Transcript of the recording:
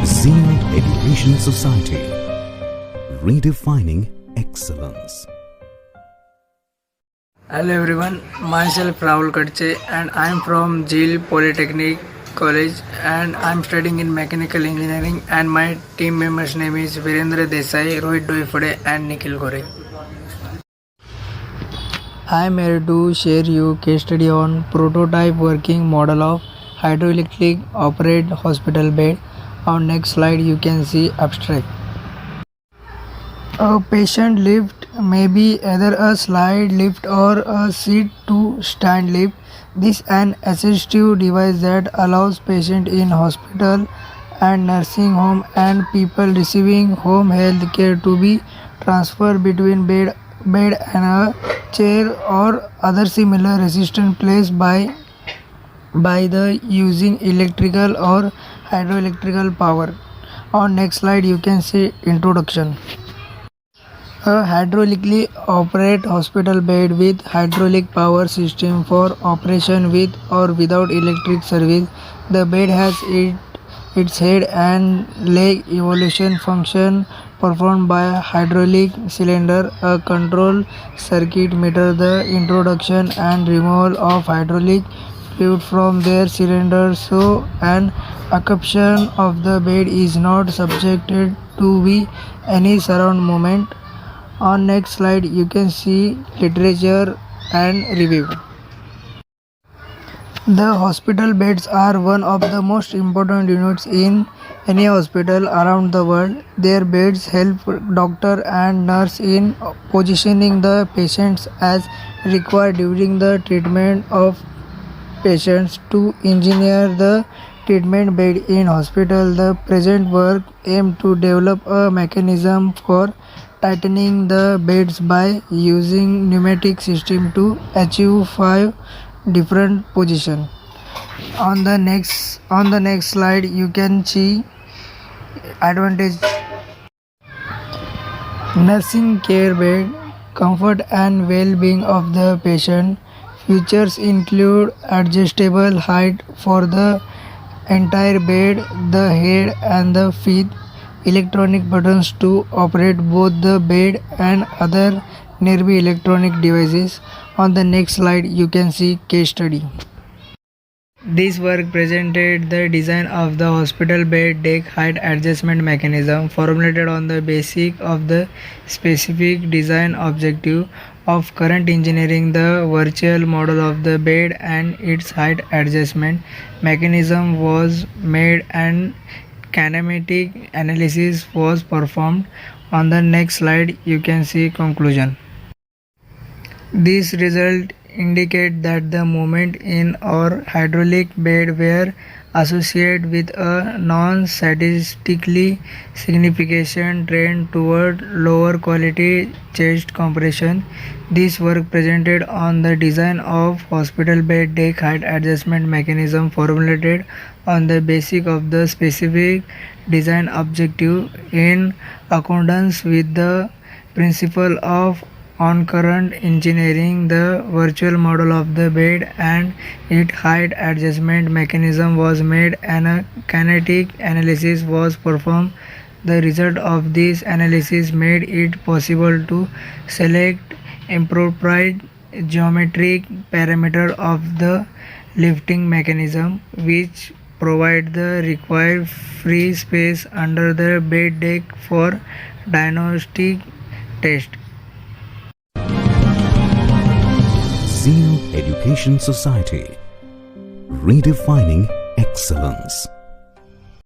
Zeal Education Society, redefining excellence. Hello everyone, myself Rahul Kadche and I am from Zeal Polytechnic College and I am studying in Mechanical Engineering, and my team members' name is Virendra Desai, Rohit Doifade and Nikhil Gore. I am here to share you case study on prototype working model of hydroelectric operate hospital bed. On next slide you can see abstract. A patient lift may be either a slide lift or a seat to stand lift. This is an assistive device that allows patients in hospital and nursing home and people receiving home health care to be transferred between bed and a chair or other similar resistant place by the using electrical or hydroelectrical power. On next slide you can see introduction. A hydraulically operate hospital bed with hydraulic power system for operation with or without electric service. The bed has its head and leg evolution function performed by a hydraulic cylinder. A control circuit meter the introduction and removal of hydraulic fluid from their cylinder so an occupation of the bed is not subjected to be any surround movement. On next slide you can see literature and review. The hospital beds are one of the most important units in any hospital around the world. Their beds help doctor and nurse in positioning the patients as required during the treatment of patients. To engineer the treatment bed in hospital, the present work aimed to develop a mechanism for tightening the beds by using pneumatic system to achieve 5 different positions. On the next slide you can see advantage. Nursing care bed, comfort and well-being of the patient. Features include adjustable height for the entire bed, the head and the feet, electronic buttons to operate both the bed and other nearby electronic devices. On the next slide you can see case study. This work presented the design of the hospital bed deck height adjustment mechanism formulated on the basis of the specific design objective of current engineering. The virtual model of the bed and its height adjustment mechanism was made and kinematic analysis was performed. On the next slide you can see conclusion. This result indicate that the movement in our hydraulic bed were associated with a non-statistically significant trend toward lower quality chest compression. This work presented on the design of hospital bed deck height adjustment mechanism formulated on the basis of the specific design objective in accordance with the principle of on current engineering. The virtual model of the bed and its height adjustment mechanism was made and a kinetic analysis was performed. The result of this analysis made it possible to select appropriate geometric parameter of the lifting mechanism which provide the required free space under the bed deck for diagnostic test. Zeal Education Society, redefining excellence.